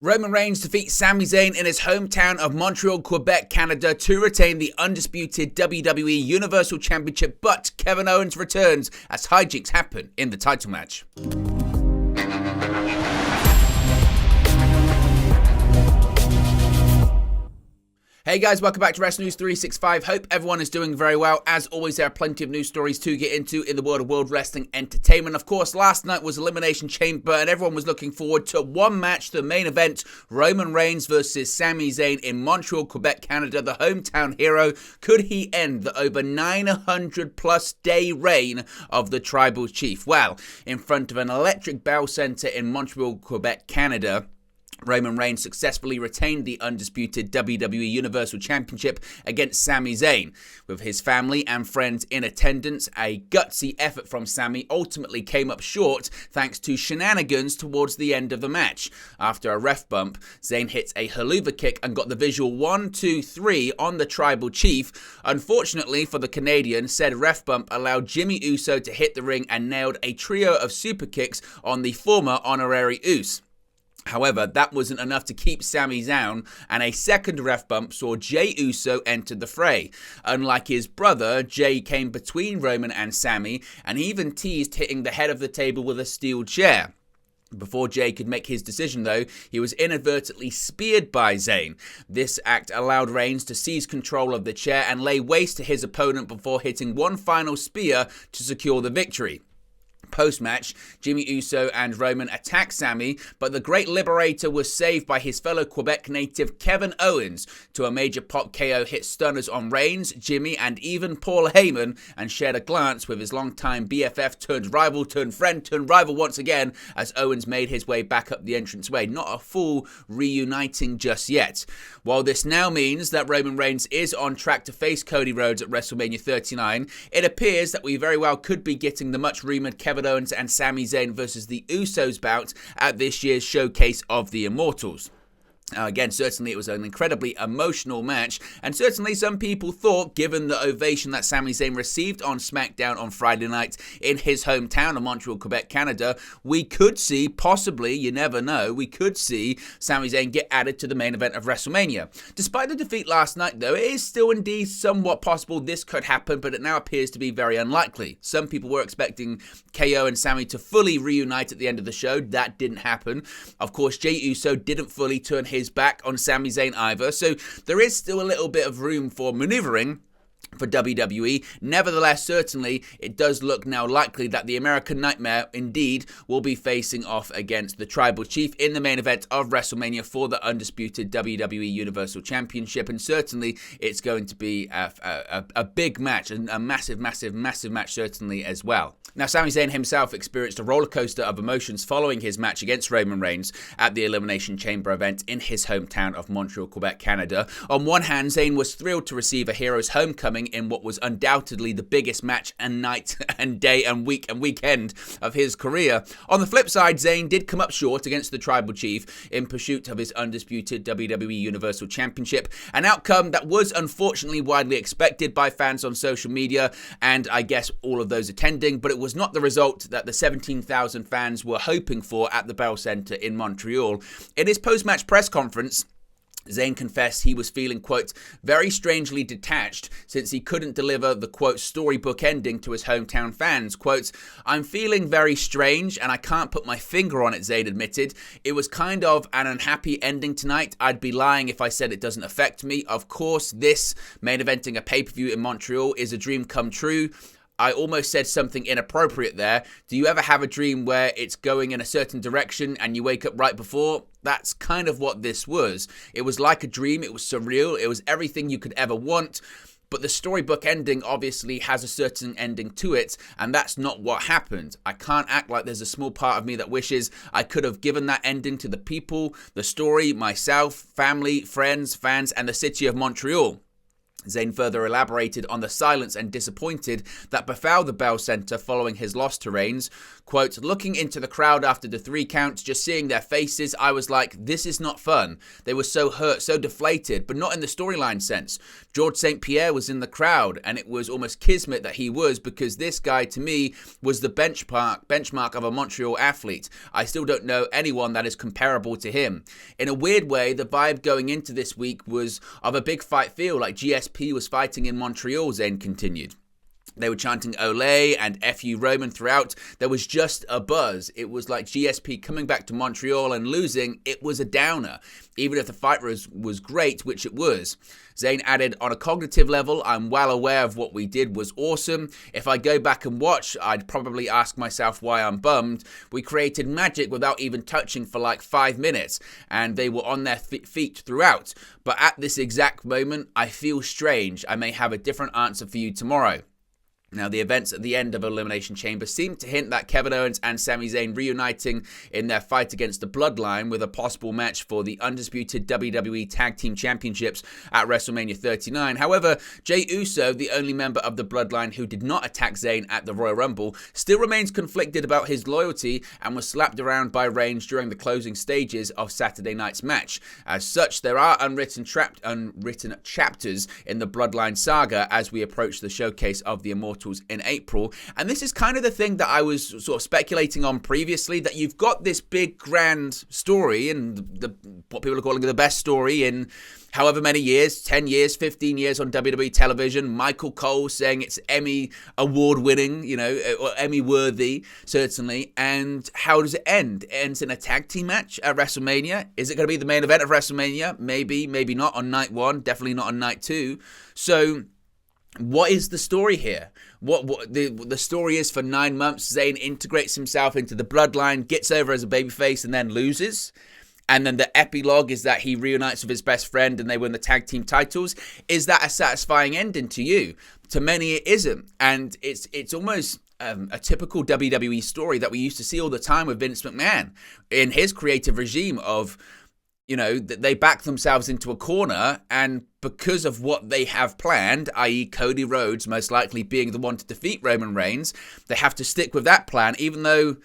Roman Reigns defeats Sami Zayn in his hometown of Montreal, Quebec, Canada to retain the undisputed WWE Universal Championship, but Kevin Owens returns as hijinks happen in the title match. Hey guys, welcome back to Wrestling News 365. Hope everyone is doing very well. As always, there are plenty of news stories to get into in the world of World Wrestling Entertainment. Of course, last night was Elimination Chamber and everyone was looking forward to one match, the main event, Roman Reigns versus Sami Zayn in Montreal, Quebec, Canada, the hometown hero. Could he end the over 900 plus day reign of the Tribal Chief? Well, in front of an electric Bell Centre in Montreal, Quebec, Canada, Roman Reigns successfully retained the undisputed WWE Universal Championship against Sami Zayn. With his family and friends in attendance, a gutsy effort from Sami ultimately came up short thanks to shenanigans towards the end of the match. After a ref bump, Zayn hits a haluva kick and got the visual 1, 2, 3 on the Tribal Chief. Unfortunately for the Canadian, said ref bump allowed Jimmy Uso to hit the ring and nailed a trio of super kicks on the former honorary Uso. However, that wasn't enough to keep Sami down, and a second ref bump saw Jey Uso enter the fray. Unlike his brother, Jey came between Roman and Sami, and even teased hitting the head of the table with a steel chair. Before Jey could make his decision though, he was inadvertently speared by Zayn. This act allowed Reigns to seize control of the chair and lay waste to his opponent before hitting one final spear to secure the victory. Post-match, Jimmy Uso and Roman attacked Sami, but the Great Liberator was saved by his fellow Quebec native Kevin Owens to a major pop KO hit stunners on Reigns, Jimmy, and even Paul Heyman, and shared a glance with his longtime BFF turned rival turned friend turned rival once again as Owens made his way back up the entranceway. Not a full reuniting just yet. While this now means that Roman Reigns is on track to face Cody Rhodes at WrestleMania 39, it appears that we very well could be getting the much-rumoured Kevin Owens and Sami Zayn versus the Usos bout at this year's Showcase of the Immortals. Again, certainly it was an incredibly emotional match, and certainly some people thought, given the ovation that Sami Zayn received on SmackDown on Friday night in his hometown of Montreal, Quebec, Canada, we could see, possibly, you never know, we could see Sami Zayn get added to the main event of WrestleMania. Despite the defeat last night, though, it is still indeed somewhat possible this could happen, but it now appears to be very unlikely. Some people were expecting KO and Sami to fully reunite at the end of the show. That didn't happen. Of course, Jey Uso didn't fully turn his back on Sami Zayn either, so there is still a little bit of room for maneuvering for WWE. Nevertheless, certainly, it does look now likely that the American Nightmare, indeed, will be facing off against the Tribal Chief in the main event of WrestleMania for the undisputed WWE Universal Championship, and certainly it's going to be a big match, and a massive match certainly as well. Now, Sami Zayn himself experienced a roller coaster of emotions following his match against Roman Reigns at the Elimination Chamber event in his hometown of Montreal, Quebec, Canada. On one hand, Zayn was thrilled to receive a hero's homecoming in what was undoubtedly the biggest match and night and day and week and weekend of his career. On the flip side, Zayn did come up short against the Tribal Chief in pursuit of his undisputed WWE Universal Championship, an outcome that was unfortunately widely expected by fans on social media and I guess all of those attending, but it was not the result that the 17,000 fans were hoping for at the Bell Centre in Montreal. In his post-match press conference, Zayn confessed he was feeling, quote, very strangely detached since he couldn't deliver the, quote, storybook ending to his hometown fans. Quote, I'm feeling very strange and I can't put my finger on it, Zayn admitted. It was kind of an unhappy ending tonight. I'd be lying if I said it doesn't affect me. Of course, this main eventing a pay-per-view in Montreal is a dream come true. I almost said something inappropriate there. Do you ever have a dream where it's going in a certain direction and you wake up right before? That's kind of what this was. It was like a dream. It was surreal. It was everything you could ever want. But the storybook ending obviously has a certain ending to it, and that's not what happened. I can't act like there's a small part of me that wishes I could have given that ending to the people, the story, myself, family, friends, fans, and the city of Montreal. Zayn further elaborated on the silence and disappointed that befell the Bell Center following his loss to Reigns. Quote, looking into the crowd after the 3 count, just seeing their faces, I was like, this is not fun. They were so hurt, so deflated, but not in the storyline sense. George St. Pierre was in the crowd, and it was almost kismet that he was, because this guy, to me, was the benchmark of a Montreal athlete. I still don't know anyone that is comparable to him. In a weird way, the vibe going into this week was of a big fight feel, like GSP was fighting in Montreal, Zayn continued. They were chanting Olay and FU Roman throughout. There was just a buzz. It was like GSP coming back to Montreal and losing. It was a downer, even if the fight was great, which it was. Zayn added, on a cognitive level, I'm well aware of what we did was awesome. If I go back and watch, I'd probably ask myself why I'm bummed. We created magic without even touching for like 5 minutes, and they were on their feet throughout. But at this exact moment, I feel strange. I may have a different answer for you tomorrow. Now, the events at the end of Elimination Chamber seem to hint that Kevin Owens and Sami Zayn reuniting in their fight against the Bloodline with a possible match for the undisputed WWE Tag Team Championships at WrestleMania 39. However, Jey Uso, the only member of the Bloodline who did not attack Zayn at the Royal Rumble, still remains conflicted about his loyalty and was slapped around by Reigns during the closing stages of Saturday night's match. As such, there are unwritten chapters in the Bloodline saga as we approach the showcase of the Immortals in April. And this is kind of the thing that I was sort of speculating on previously, that you've got this big grand story and what people are calling the best story in however many years, 10 years, 15 years on WWE television. Michael Cole saying it's Emmy award winning, or Emmy worthy, certainly. And how does it end? It ends in a tag team match at WrestleMania. Is it going to be the main event of WrestleMania? Maybe, maybe not on night 1, definitely not on night 2. So what is the story here? What the story is, for 9 months, Zayn integrates himself into the Bloodline, gets over as a babyface, and then loses. And then the epilogue is that he reunites with his best friend and they win the tag team titles. Is that a satisfying ending to you? To many, it isn't. And it's almost a typical WWE story that we used to see all the time with Vince McMahon in his creative regime of, they back themselves into a corner, and because of what they have planned, i.e. Cody Rhodes most likely being the one to defeat Roman Reigns, they have to stick with that plan, even though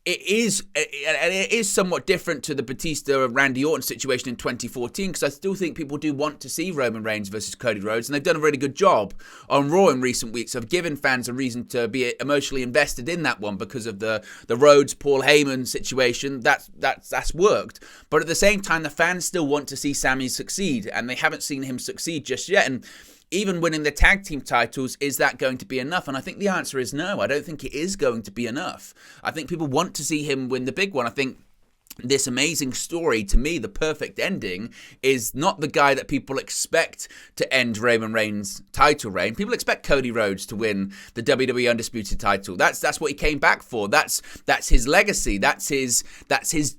it is somewhat different to the Batista and Randy Orton situation in 2014, because I still think people do want to see Roman Reigns versus Cody Rhodes, and they've done a really good job on Raw in recent weeks of giving fans a reason to be emotionally invested in that one because of the Rhodes Paul Heyman situation. That's worked, but at the same time, the fans still want to see Sami succeed, and they haven't seen him succeed just yet. And even winning the tag team titles, is that going to be enough? And I think the answer is no. I don't think it is going to be enough. I think people want to see him win the big one. I think this amazing story, to me, the perfect ending, is not the guy that people expect to end Roman Reigns' title reign. People expect Cody Rhodes to win the WWE Undisputed title. That's what he came back for. That's his legacy. That's his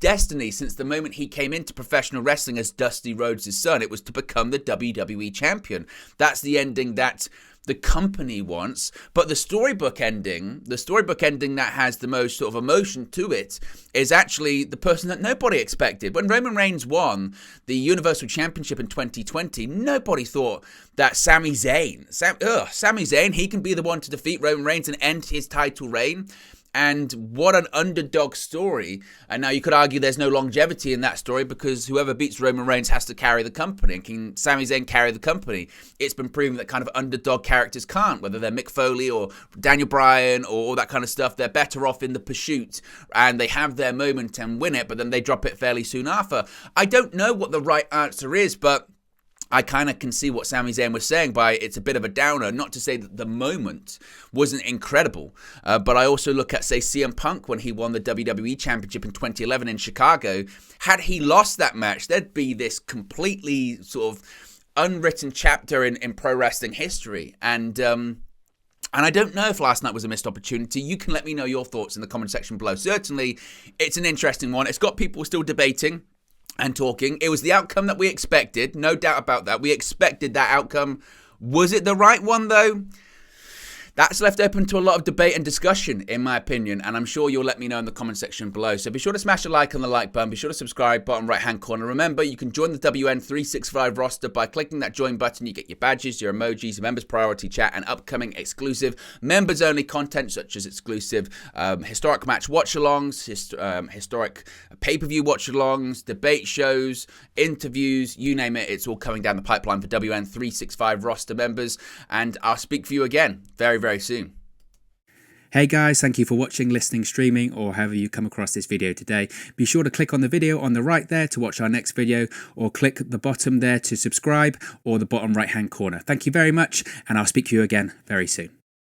destiny since the moment he came into professional wrestling as Dusty Rhodes' son. It was to become the WWE champion. That's the ending that the company wants. But the storybook ending that has the most sort of emotion to it, is actually the person that nobody expected. When Roman Reigns won the Universal Championship in 2020, nobody thought that Sami Zayn, he can be the one to defeat Roman Reigns and end his title reign. And what an underdog story. And now you could argue there's no longevity in that story, because whoever beats Roman Reigns has to carry the company. And can Sami Zayn carry the company? It's been proven that kind of underdog characters can't, whether they're Mick Foley or Daniel Bryan or all that kind of stuff. They're better off in the pursuit, and they have their moment and win it, but then they drop it fairly soon after. I don't know what the right answer is, but I kind of can see what Sami Zayn was saying by it's a bit of a downer. Not to say that the moment wasn't incredible, but I also look at, say, CM Punk when he won the WWE Championship in 2011 in Chicago. Had he lost that match, there'd be this completely sort of unwritten chapter in pro wrestling history. And I don't know if last night was a missed opportunity. You can let me know your thoughts in the comment section below. Certainly, it's an interesting one. It's got people still debating and talking. It was the outcome that we expected, no doubt about that. We expected that outcome. Was it the right one, though? That's left open to a lot of debate and discussion, in my opinion, and I'm sure you'll let me know in the comment section below. So be sure to smash a like on the like button, be sure to subscribe, bottom right hand corner. Remember, you can join the WN365 roster by clicking that join button. You get your badges, your emojis, your members priority chat, and upcoming exclusive members only content such as exclusive historic match watch-alongs, historic pay-per-view watch-alongs, debate shows, interviews, you name it. It's all coming down the pipeline for WN365 roster members, and I'll speak for you again very, very soon. Hey guys, thank you for watching, listening, streaming, or however you come across this video today. Be sure to click on the video on the right there to watch our next video, or click the bottom there to subscribe, or the bottom right hand corner. Thank you very much, and I'll speak to you again very soon.